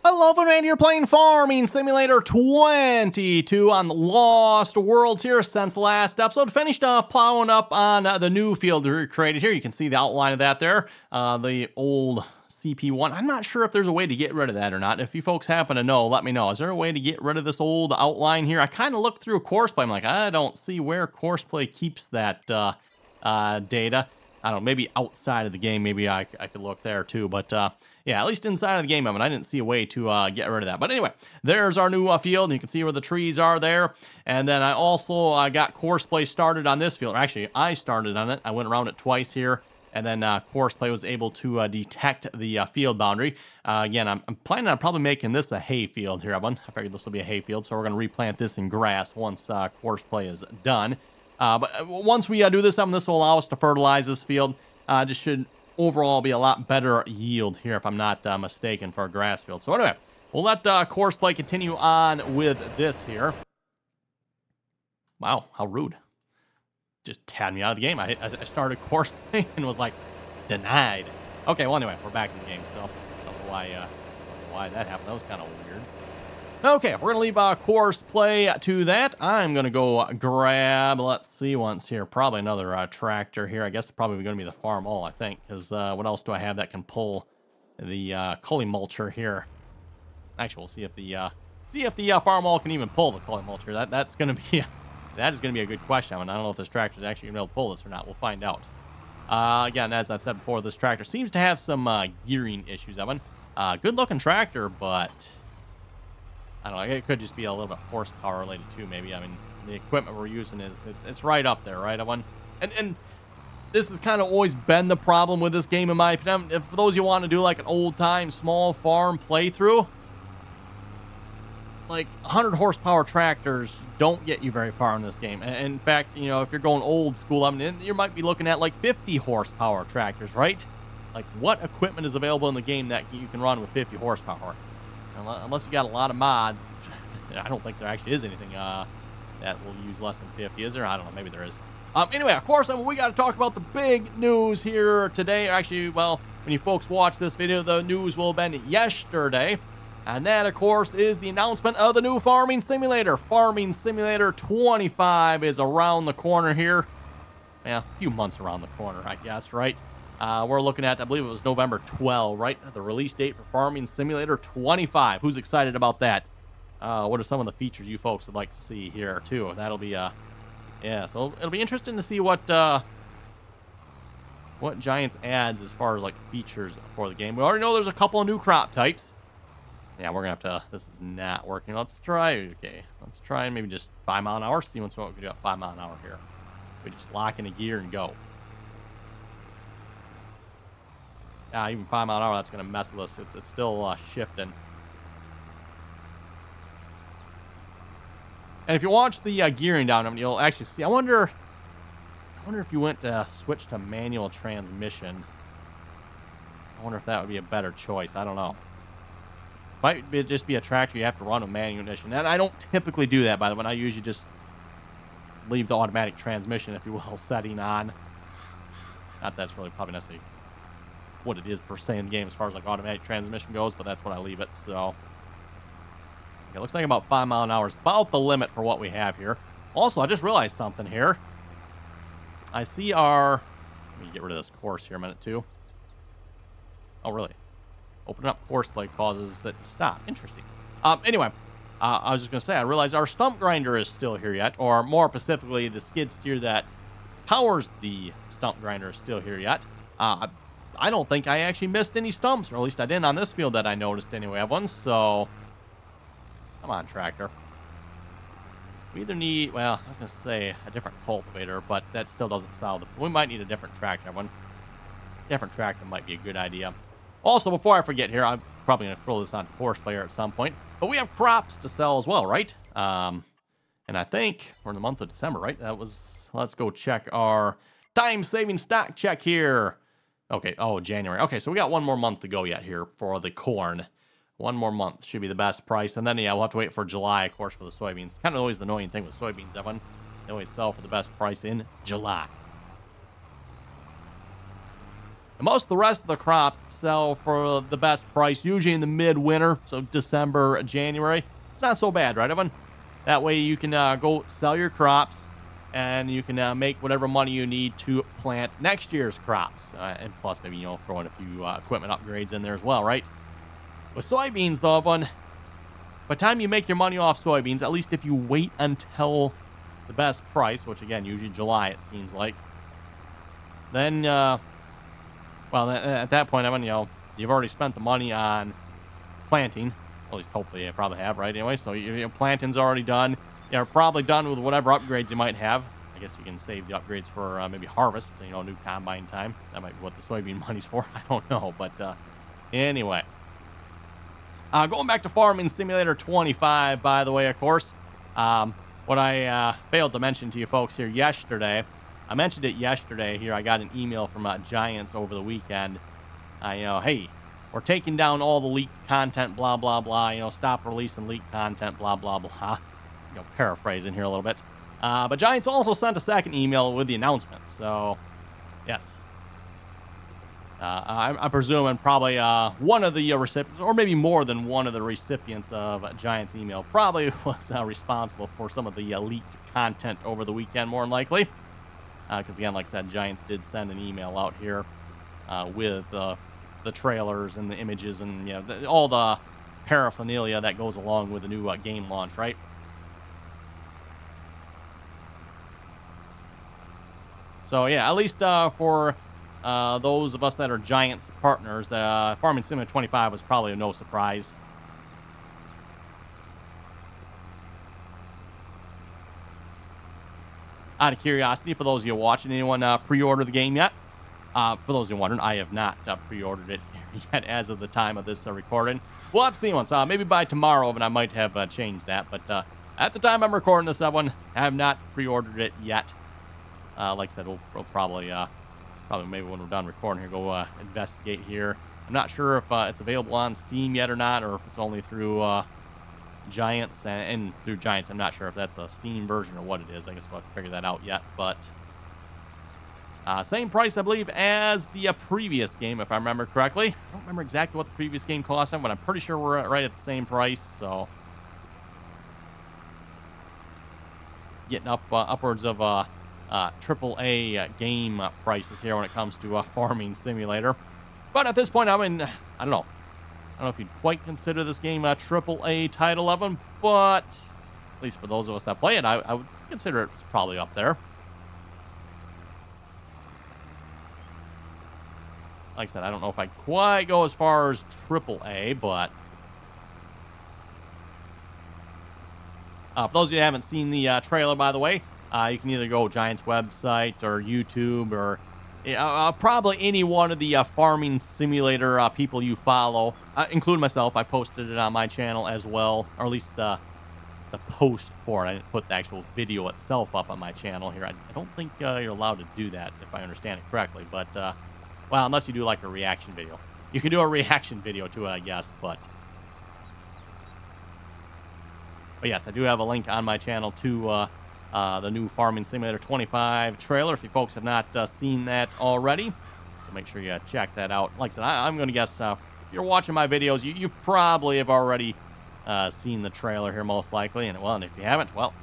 Hello, everyone. You're playing Farming Simulator 22 on the Lost Worlds here since last episode. Finished plowing up on the new field we created here. You can see the outline of that there. The old CP1. I'm not sure if there's a way to get rid of that or not. If you folks happen to know, let me know. Is there a way to get rid of this old outline here? I kind of looked through Courseplay. I'm like, I don't see where Courseplay keeps that data. I don't know, maybe outside of the game, maybe I could look there too. But yeah, at least inside of the game, I mean, I didn't see a way to get rid of that. But anyway, there's our new field. You can see where the trees are there. And then I also got Courseplay started on this field. Actually, I started on it. I went around it twice here. And then Courseplay was able to detect the field boundary. Again, I'm planning on probably making this a hay field here, everyone. I figured this will be a hay field, so we're going to replant this in grass once Courseplay is done. But once we do this will allow us to fertilize this field. Just should overall be a lot better yield here, if I'm not mistaken, for a grass field. So anyway, we'll let Courseplay continue on with this here. Wow, how rude. Just had me out of the game. I started Courseplay and was like, denied. Okay, well anyway, we're back in the game, so I don't know why that happened. That was kind of weird. Okay, we're going to leave Courseplay to that. I'm going to go grab, let's see once here, probably another tractor here. I guess it's probably going to be the Farm-All, I think, because what else do I have that can pull the cully mulcher here? Actually, we'll see if the Farm-All can even pull the cully mulcher. That is going to be a good question. I mean, I don't know if this tractor is actually going to be able to pull this or not. We'll find out. Again, as I've said before, this tractor seems to have some gearing issues, Evan. Good-looking tractor, but I don't know, it could just be a little bit horsepower related too, maybe. I mean, the equipment we're using it's right up there, right, everyone? And this has kind of always been the problem with this game, in my opinion. If for those you want to do like an old-time small farm playthrough, like 100 horsepower tractors don't get you very far in this game. And in fact, you know, if you're going old school, I mean, you might be looking at like 50 horsepower tractors, right? Like, what equipment is available in the game that you can run with 50 horsepower? Unless you got a lot of mods, I don't think there actually is anything that will use less than 50, is there? I don't know, maybe there is. Anyway, of course, we got to talk about the big news here today. Actually, well, when you folks watch this video, the news will have been yesterday. And that, of course, is the announcement of the new Farming Simulator. Farming Simulator 25 is around the corner here. Yeah, a few months around the corner, I guess, right? We're looking at, I believe it was November 12, right? The release date for Farming Simulator 25. Who's excited about that? What are some of the features you folks would like to see here, too? That'll be, yeah, so it'll be interesting to see what Giants adds as far as, like, features for the game. We already know there's a couple of new crop types. Yeah, we're going to have to, this is not working. Let's try, okay, let's try and maybe just 5 mile an hour. See what we can do at 5 mile an hour here. We just lock in a gear and go. Even 5 mile an hour, that's going to mess with us. It's still shifting. And if you watch the gearing down, I mean, you'll actually see. I wonder if you went to switch to manual transmission. I wonder if that would be a better choice. I don't know. Might just be a tractor you have to run with manual ignition. And I don't typically do that, by the way. I usually just leave the automatic transmission, if you will, setting on. Not that's really probably necessarily what it is per se in the game as far as like automatic transmission goes, but that's what I leave it. So it looks like about 5 mile an hour is about the limit for what we have here. Also, I just realized something here. I see our, let me get rid of this course here a minute too. Oh, really? Open up Courseplay causes it to stop. Interesting. Anyway, I was just going to say, I realized our stump grinder is still here yet, or more specifically, the skid steer that powers the stump grinder is still here yet. I don't think I actually missed any stumps, or at least I didn't on this field that I noticed anyway of one, so come on, tractor. We either need, well, I was going to say a different cultivator, but that still doesn't solve it. We might need a different tractor. One different tractor might be a good idea. Also, before I forget here, I'm probably going to throw this on Courseplay at some point, but we have crops to sell as well, right? And I think we're in the month of December, right? That was, let's go check our time-saving stock check here. Okay, oh, January. Okay, so we got one more month to go yet here for the corn. One more month should be the best price. And then, yeah, we'll have to wait for July, of course, for the soybeans. Kind of always the annoying thing with soybeans, Evan. They always sell for the best price in July. And most of the rest of the crops sell for the best price, usually in the mid-winter, so December, January. It's not so bad, right, Evan? That way you can go sell your crops, and you can make whatever money you need to plant next year's crops. And plus, maybe, throw in a few equipment upgrades in there as well, right? With soybeans, though, Evan, by the time you make your money off soybeans, at least if you wait until the best price, which, again, usually July, it seems like, then, well, at that point, Evan, you've already spent the money on planting. At least, hopefully, you probably have, right? Anyway, so your planting's already done. You're probably done with whatever upgrades you might have. I guess you can save the upgrades for maybe harvest, new combine time. That might be what the soybean money's for. I don't know, but anyway. Going back to Farming Simulator 25, by the way, of course, what I failed to mention to you folks here yesterday, I mentioned it yesterday here. I got an email from Giants over the weekend. Hey, we're taking down all the leaked content, blah, blah, blah. Stop releasing leaked content, blah, blah, blah. Paraphrasing here a little bit. But Giants also sent a second email with the announcement. So, yes. I'm presuming probably one of the recipients, or maybe more than one of the recipients of Giants' email, probably was responsible for some of the leaked content over the weekend, more than likely. Because, again, like I said, Giants did send an email out here with the trailers and the images and, all the paraphernalia that goes along with the new game launch, right? So, yeah, at least for those of us that are Giants partners, the Farming Simulator 25 was probably no surprise. Out of curiosity, for those of you watching, anyone pre-order the game yet? For those of you wondering, I have not pre-ordered it yet as of the time of this recording. We'll have to see once. Maybe by tomorrow, and I might have changed that. But at the time I'm recording this one, I have not pre-ordered it yet. Like I said, we'll probably maybe when we're done recording here, go investigate here. I'm not sure if it's available on Steam yet or not, or if it's only through Giants. And through Giants, I'm not sure if that's a Steam version or what it is. I guess we'll have to figure that out yet. But same price, I believe, as the previous game, if I remember correctly. I don't remember exactly what the previous game cost, but I'm pretty sure we're right at the same price. So getting upwards of AAA game prices here when it comes to Farming Simulator. But at this point, I don't know if you'd quite consider this game a AAA title of them, but at least for those of us that play it, I would consider it probably up there. Like I said, I don't know if I'd quite go as far as AAA, but for those of you who haven't seen the trailer, by the way, you can either go Giants website or YouTube or probably any one of the Farming Simulator people you follow, including myself. I posted it on my channel as well, or at least the post for it. I didn't put the actual video itself up on my channel here. I don't think you're allowed to do that, if I understand it correctly. But, well, unless you do like a reaction video. You can do a reaction video to it, I guess, but yes, I do have a link on my channel to the new Farming Simulator 25 trailer, if you folks have not seen that already. So make sure you check that out. Like I said, I'm going to guess if you're watching my videos, you probably have already seen the trailer here, most likely. And, well, and if you haven't, well,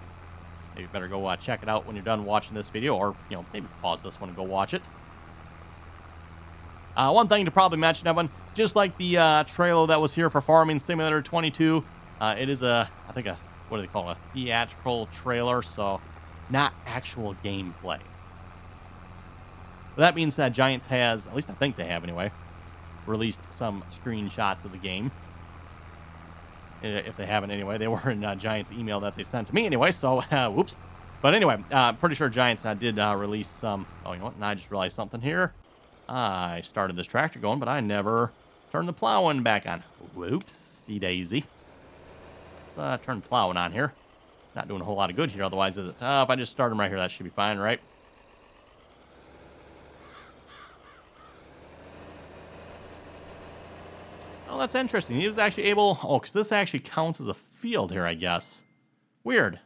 maybe you better go check it out when you're done watching this video, or, maybe pause this one and go watch it. One thing to probably mention, Evan, just like the trailer that was here for Farming Simulator 22, it is I think what do they call it? A theatrical trailer, so not actual gameplay. With that being said, Giants has, at least I think they have anyway, released some screenshots of the game. If they haven't anyway, they were in Giants' email that they sent to me anyway, so whoops. But anyway, pretty sure Giants did release some. Oh, you know what? And I just realized something here. I started this tractor going, but I never turned the plowing back on. Whoopsie daisy. Let's turn plowing on here. Not doing a whole lot of good here otherwise, is it? If I just start them right here, that should be fine, right? Oh, that's interesting. He was actually able... Oh, because this actually counts as a field here, I guess. Weird.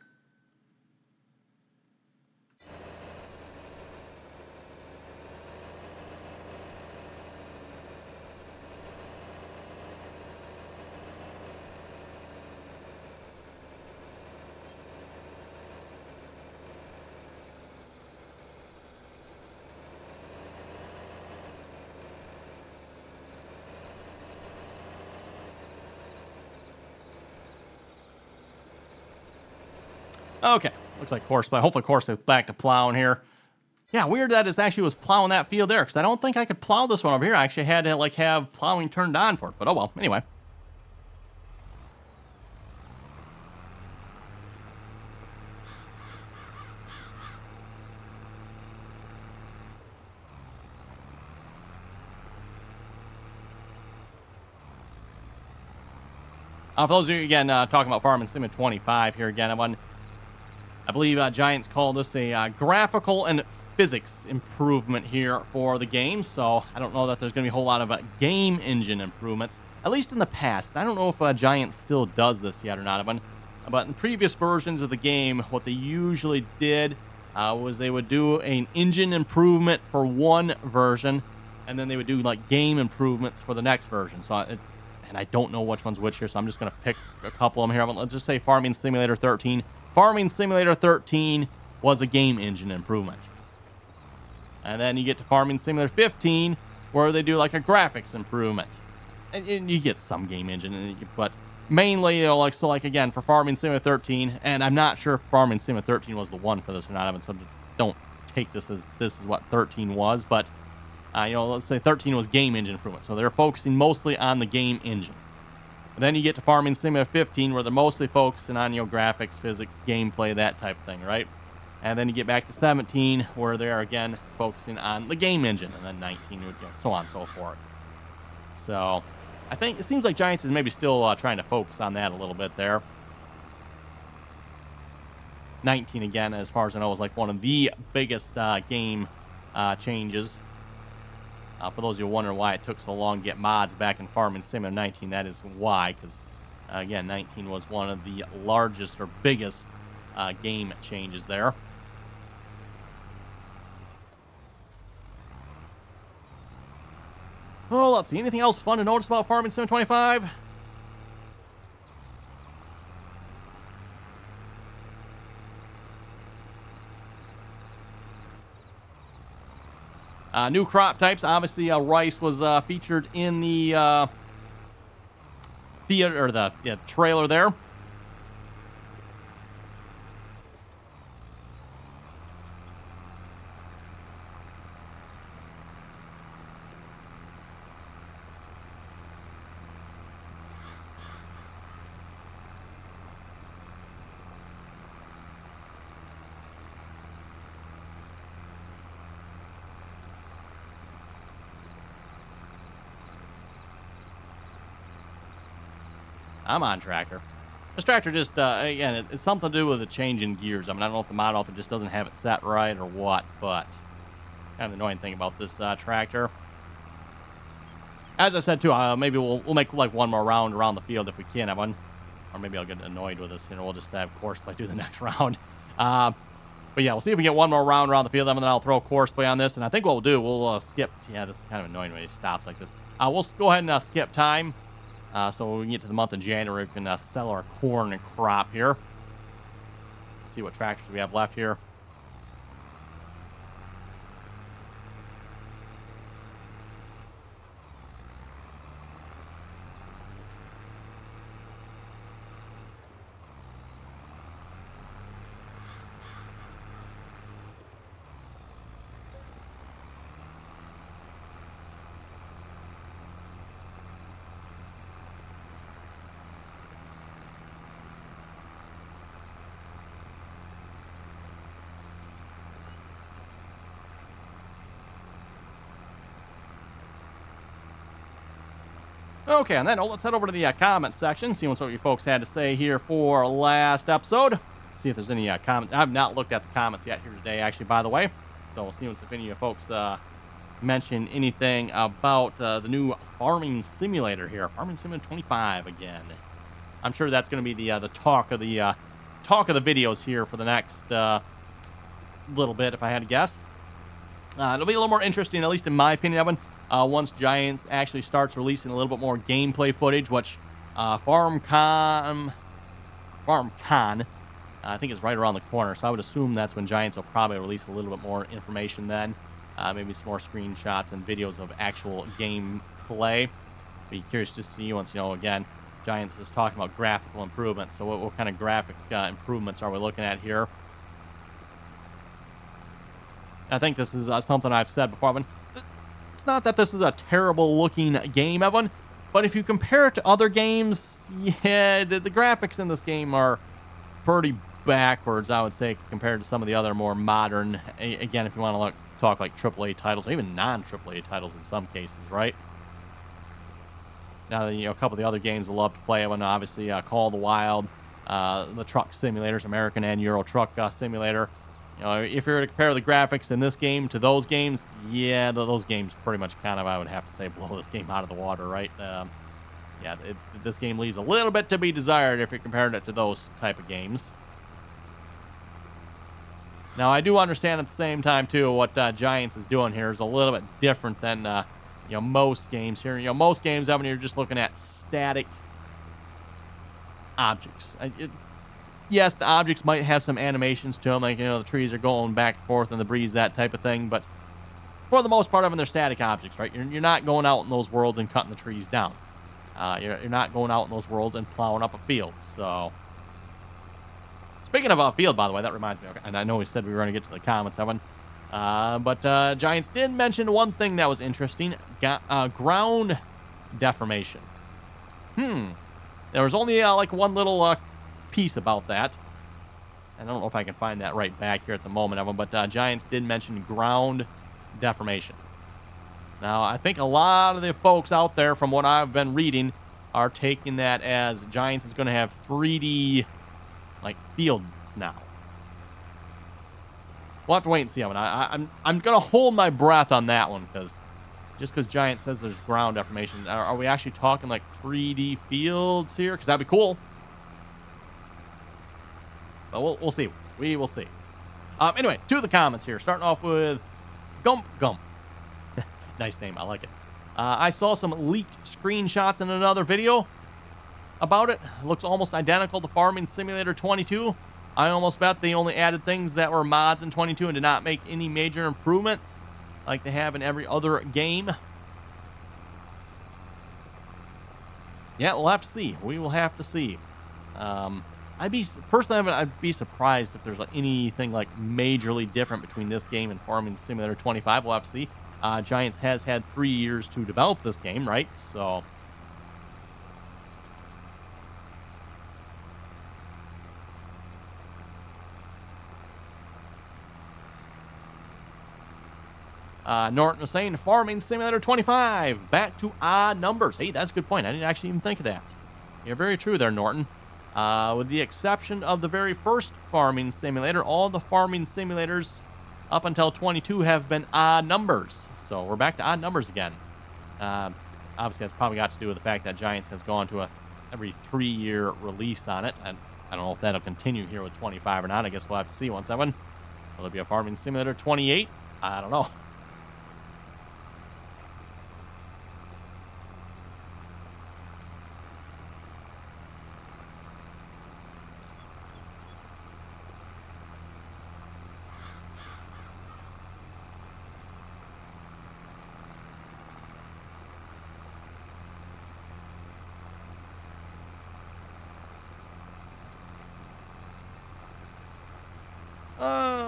Okay, looks like course play. Hopefully course is back to plowing here. Yeah, weird that it actually was plowing that field there, because I don't think I could plow this one over here. I actually had to, like, have plowing turned on for it, but oh well. Anyway. For those of you, again, talking about Farming Simulator 25 here again, I believe Giants called this a graphical and physics improvement here for the game, so I don't know that there's going to be a whole lot of game engine improvements, at least in the past. I don't know if Giants still does this yet or not, but in previous versions of the game, what they usually did was they would do an engine improvement for one version, and then they would do, like, game improvements for the next version. So and I don't know which one's which here, so I'm just going to pick a couple of them here. Let's just say Farming Simulator 13. Farming Simulator 13 was a game engine improvement. And then you get to Farming Simulator 15, where they do like a graphics improvement. And you get some game engine, but mainly, you know, like again, for Farming Simulator 13, and I'm not sure if Farming Simulator 13 was the one for this or not, so don't take this as this is what 13 was, but you know, let's say 13 was game engine improvement. So they're focusing mostly on the game engine. And then you get to Farming Simulator 15, where they're mostly focusing on, you know, graphics, physics, gameplay, that type of thing, right? And then you get back to 17, where they're, again, focusing on the game engine. And then 19, you know, so on and so forth. So I think it seems like Giants is maybe still trying to focus on that a little bit there. 19, again, as far as I know, is like one of the biggest game changes. For those of you wondering why it took so long to get mods back in Farming Simulator 19, that is why, because, again, 19 was one of the largest or biggest game changes there. Oh, let's see. Anything else fun to notice about Farming Simulator 25? New crop types. Obviously, rice was featured in the theater or the trailer there. I'm on tractor. This tractor just, again, it's something to do with the change in gears. I mean, I don't know if the mod author just doesn't have it set right or what, but kind of the annoying thing about this tractor. As I said, too, maybe we'll make, like, one more round around the field if we can. Or maybe I'll get annoyed with this. You know, we'll just have course play do the next round. But, yeah, we'll see if we get one more round around the field, and then I'll throw course play on this. And I think what we'll do, we'll skip. Yeah, this is kind of annoying when it stops like this. We'll go ahead and skip time. So when we can get to the month of January, we can sell our corn and crop here. See what tractors we have left here. Okay, and then let's head over to the comment section, see what you folks had to say here for last episode. See if there's any comments. I've not looked at the comments yet here today, actually, by the way. So we'll see if any of you folks mention anything about the new Farming Simulator here. Farming Simulator 25 again. I'm sure that's going to be the talk of the videos here for the next little bit, if I had to guess. It'll be a little more interesting, at least in my opinion, Evan. Once Giants actually starts releasing a little bit more gameplay footage, which FarmCon, I think is right around the corner. So I would assume that's when Giants will probably release a little bit more information then. Maybe some more screenshots and videos of actual gameplay. Be curious to see once, you know, again, Giants is talking about graphical improvements. So what kind of graphic improvements are we looking at here? I think this is something I've said before, Evan. It's not that this is a terrible looking game, Evan, but if you compare it to other games, yeah, the graphics in this game are pretty backwards, I would say, compared to some of the other more modern, again, if you want to talk like AAA titles, or even non-AAA titles in some cases, right? Now, a couple of the other games I love to play, Evan, obviously Call of the Wild, the truck simulators, American and Euro Truck Simulator. If you're to compare the graphics in this game to those games, yeah, those games pretty much kind of, I would have to say, blow this game out of the water, right? Yeah, this game leaves a little bit to be desired if you're comparing it to those type of games. Now, I do understand at the same time, too, what Giants is doing here is a little bit different than, most games here. Most games, Evan, you're just looking at static objects. Yes, the objects might have some animations to them, like, the trees are going back and forth in the breeze, that type of thing, but for the most part of them, they're static objects, right? You're not going out in those worlds and cutting the trees down. You're not going out in those worlds and plowing up a field, so... Speaking of a field, by the way, that reminds me, okay, and I know we said we were going to get to the comments, Evan, but Giants did mention one thing that was interesting, ground deformation. There was only, one little... piece about that. I don't know if I can find that right back here at the moment, Evan, but Giants did mention ground deformation. Now, I think a lot of the folks out there, from what I've been reading, are taking that as Giants is going to have 3D, fields now. We'll have to wait and see, Evan. I'm going to hold my breath on that one, because Giants says there's ground deformation. Are we actually talking, 3D fields here? Because that'd be cool. But we'll see. We will see. Anyway, to the comments here. Starting off with Gump. Nice name. I like it. I saw some leaked screenshots in another video about it. It looks almost identical to Farming Simulator 22. I almost bet they only added things that were mods in 22 and did not make any major improvements like they have in every other game. Yeah, we'll have to see. We will have to see. I'd be surprised if there's anything majorly different between this game and Farming Simulator 25. We'll have to see. Giants has had 3 years to develop this game, right? So Norton was saying Farming Simulator 25 back to odd numbers. Hey, that's a good point. I didn't actually even think of that. You're very true there, Norton. With the exception of the very first Farming Simulator, all the Farming Simulators up until 22 have been odd numbers. So we're back to odd numbers again. Obviously, that's probably got to do with the fact that Giants has gone to every 3-year release on it. And I don't know if that'll continue here with 25 or not. I guess we'll have to see. 1-7. Will it be a Farming Simulator 28? I don't know.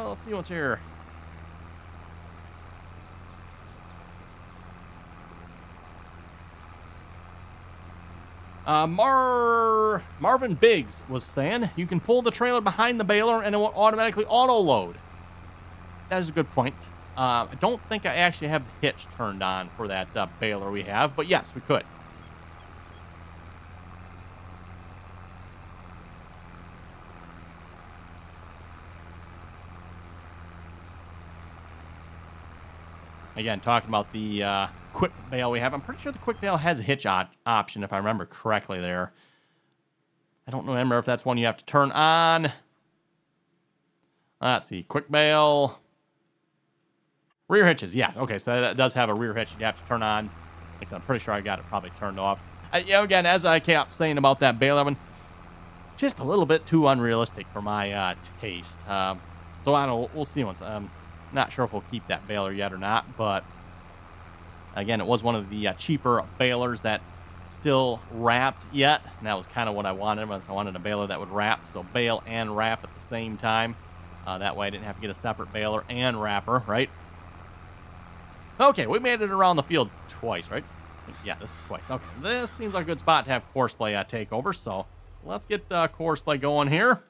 Let's see what's here. Marvin Biggs was saying you can pull the trailer behind the baler and it will automatically auto-load. That is a good point. I don't think I actually have the hitch turned on for that baler we have, but yes, we could. Again, talking about the quick bale we have. I'm pretty sure the quick bale has a hitch option, if I remember correctly there. I don't remember if that's one you have to turn on. Let's see. Quick bale. Rear hitches. Yeah. Okay, so that does have a rear hitch you have to turn on. Like I said, I'm pretty sure I got it probably turned off. Again, as I kept saying about that bale oven, just a little bit too unrealistic for my taste. So I don't know. We'll see once. Not sure if we'll keep that baler yet or not, but again, it was one of the cheaper balers that still wrapped yet, and that was kind of what I wanted. I wanted a baler that would wrap, so bale and wrap at the same time. That way I didn't have to get a separate baler and wrapper, right? Okay, we made it around the field twice, right? Yeah, this is twice. Okay, this seems like a good spot to have Courseplay take over, so let's get Courseplay going here.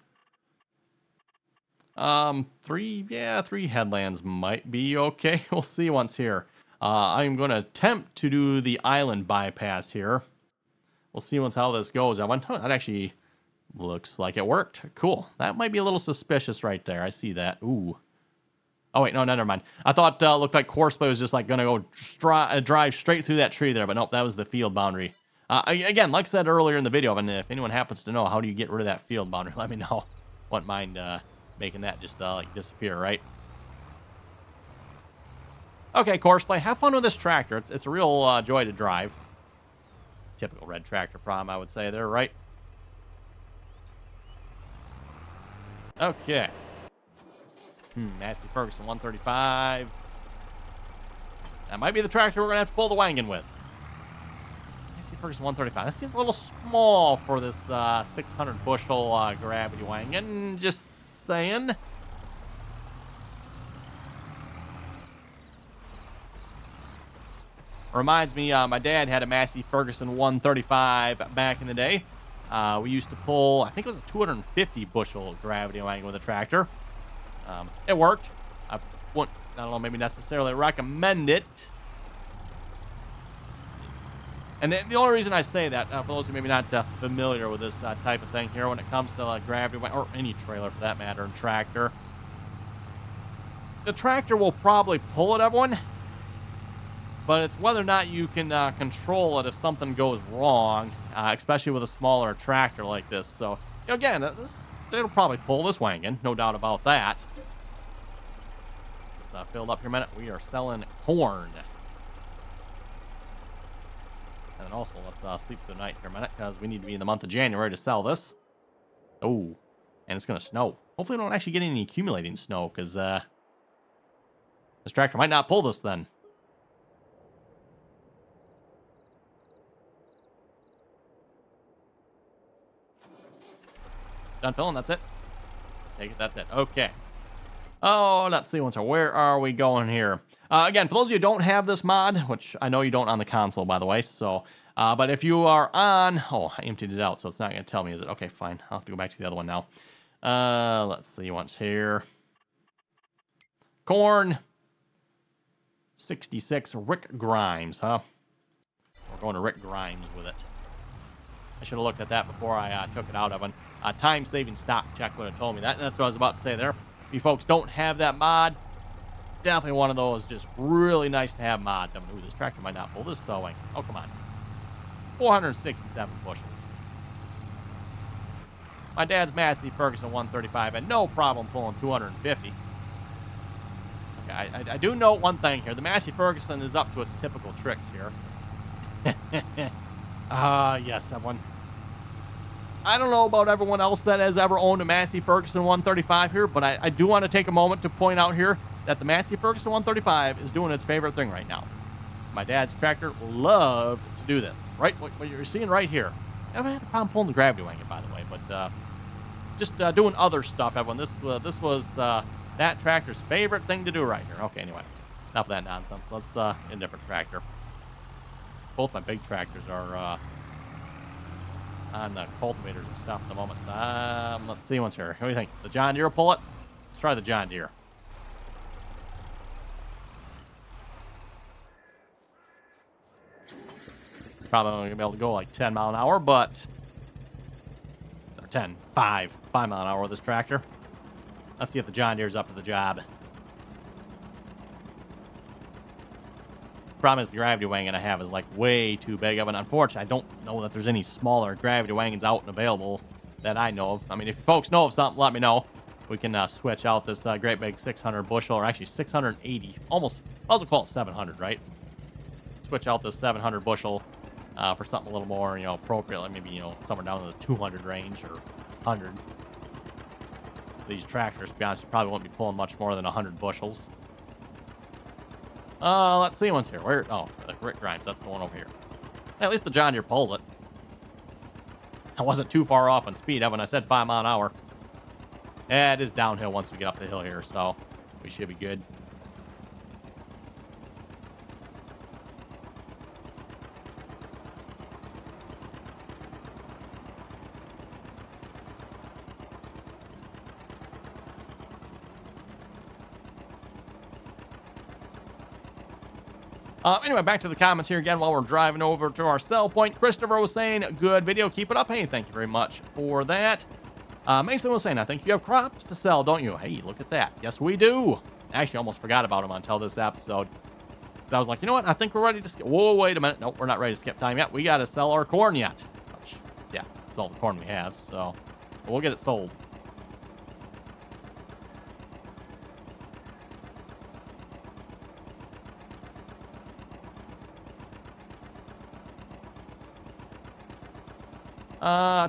Three headlands might be okay. We'll see once here. I'm going to attempt to do the island bypass here. We'll see once how this goes. That actually looks like it worked. Cool. That might be a little suspicious right there. I see that. Ooh. Oh, wait. No, never mind. I thought it looked like Courseplay was just like going to go drive straight through that tree there, but nope, that was the field boundary. Again, like I said earlier in the video, and if anyone happens to know how do you get rid of that field boundary, let me know. Wouldn't mind making that just like disappear, right? Okay, Courseplay, have fun with this tractor. It's a real joy to drive. Typical red tractor problem, I would say there, right? Okay. Massey Ferguson 135. That might be the tractor we're going to have to pull the wagon with. Massey Ferguson 135. That seems a little small for this 600 bushel gravity wagon. Just saying. Reminds me, my dad had a Massey Ferguson 135 back in the day. We used to pull, I think it was a 250 bushel gravity wagon with a tractor. It worked. I don't know, maybe necessarily recommend it. And the only reason I say that, for those who maybe not familiar with this type of thing here, when it comes to gravity wagon, or any trailer for that matter, and tractor, the tractor will probably pull it, everyone. But it's whether or not you can control it if something goes wrong, especially with a smaller tractor like this. So, again, it'll probably pull this wagon, no doubt about that. Let's filled up here a minute. We are selling corn. And then also, let's sleep through the night here a minute, because we need to be in the month of January to sell this. Oh, and it's going to snow. Hopefully we don't actually get any accumulating snow, because this tractor might not pull this then. Done filling, that's it. Take it, that's it. Okay. Oh, let's see. Where are we going here? Again, for those of you who don't have this mod, which I know you don't on the console, by the way, so, but if you are on, oh, I emptied it out, so it's not going to tell me, is it? Okay, fine. I'll have to go back to the other one now. Let's see what's here. Corn. 66, Rick Grimes, huh? We're going to Rick Grimes with it. I should have looked at that before I took it out of it. Time-saving stock check would have told me that. And that's what I was about to say there. If you folks don't have that mod, definitely one of those just really nice to have mods. I mean, ooh, this tractor might not pull this sowing. Oh, come on. 467 bushels. My dad's Massey Ferguson 135 had no problem pulling 250. Okay, I do note one thing here. The Massey Ferguson is up to its typical tricks here. Yes, everyone. I don't know about everyone else that has ever owned a Massey Ferguson 135 here, but I do want to take a moment to point out here that the Massey Ferguson 135 is doing its favorite thing right now. My dad's tractor loved to do this, right? What you're seeing right here. I haven't had a problem pulling the gravity wagon, by the way, but just doing other stuff, everyone. This was that tractor's favorite thing to do right here. Okay, anyway, enough of that nonsense. Let's get a different tractor. Both my big tractors are on the cultivators and stuff at the moment. So, let's see what's here. What do you think? The John Deere will pull it? Let's try the John Deere. Probably only going to be able to go like 10 mile an hour, but... Or 5 mile an hour with this tractor. Let's see if the John Deere's up to the job. Problem is the gravity wagon I have is like way too big of an. Unfortunately, I don't know that there's any smaller gravity wagons out and available that I know of. I mean, if you folks know of something, let me know. We can switch out this great big 600 bushel, or actually 680, almost, I'll also call it 700, right? Switch out this 700 bushel for something a little more, appropriate, like maybe, somewhere down in the 200 range or 100. These tractors, to be honest, you probably won't be pulling much more than 100 bushels. Let's see what's here. Where? Oh, Rick Grimes. That's the one over here. At least the John Deere pulls it. I wasn't too far off on speed when I said 5 mile an hour. Yeah, it is downhill once we get up the hill here, so we should be good. Anyway, back to the comments here again while we're driving over to our sell point. Christopher was saying, good video, keep it up. Hey, thank you very much for that. Mason was saying, I think you have crops to sell, don't you? Hey, look at that. Yes, we do. Actually, almost forgot about him until this episode. So I was like, you know what? I think we're ready to skip. Whoa, wait a minute. Nope, we're not ready to skip time yet. We got to sell our corn yet. Which, yeah, it's all the corn we have, so we'll get it sold.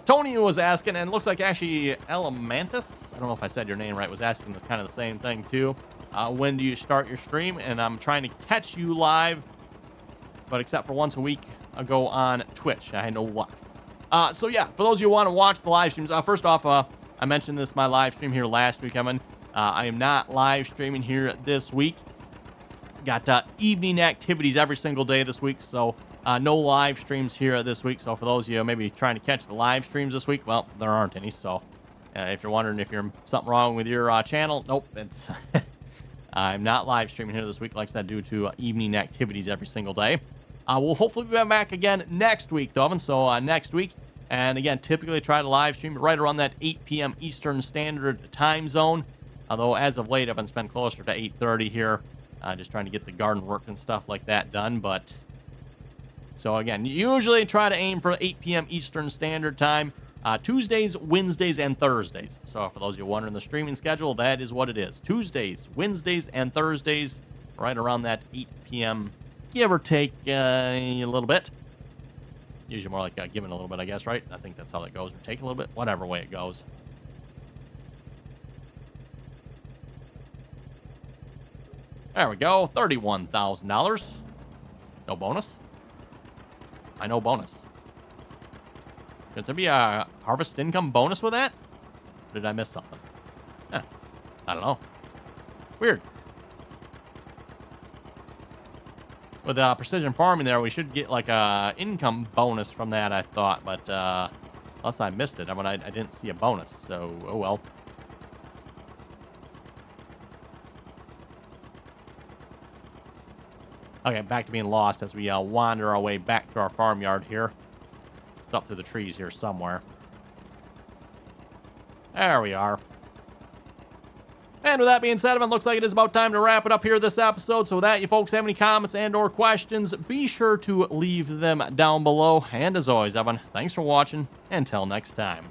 Tony was asking, and it looks like actually Elementus, I don't know if I said your name right, was asking kind of the same thing too. When do you start your stream? And I'm trying to catch you live, but except for once a week ago on Twitch. I had no luck. So yeah, for those of you who want to watch the live streams, first off, I mentioned this, my live stream here last week, Evan. I am not live streaming here this week. Got evening activities every single day this week, so no live streams here this week. So for those of you maybe trying to catch the live streams this week, well, there aren't any. So if you're wondering if you're something wrong with your channel, nope, it's I'm not live streaming here this week, like I said, due to evening activities every single day. We'll hopefully be back again next week, though, Evan. So next week, and again, typically try to live stream right around that 8 p.m. Eastern Standard Time Zone. Although as of late, I've been spending closer to 8:30 here, just trying to get the garden work and stuff like that done. But so again, usually try to aim for 8 p.m. Eastern Standard Time, Tuesdays, Wednesdays, and Thursdays. So for those of you wondering the streaming schedule, that is what it is. Tuesdays, Wednesdays, and Thursdays, right around that 8 p.m., give or take a little bit. Usually more like giving a little bit, I guess, right? I think that's how that goes, or take a little bit, whatever way it goes. There we go, $31,000. No bonus? I know bonus. Should there be a harvest income bonus with that? Or did I miss something? I don't know. Weird. With precision farming there, we should get like a income bonus from that, I thought. But unless I missed it, I didn't see a bonus. So, oh well. Okay, back to being lost as we wander our way back to our farmyard here. It's up through the trees here somewhere. There we are. And with that being said, it looks like it is about time to wrap it up here this episode. So with that, you folks have any comments and or questions, be sure to leave them down below. And as always, Evan, thanks for watching. Until next time.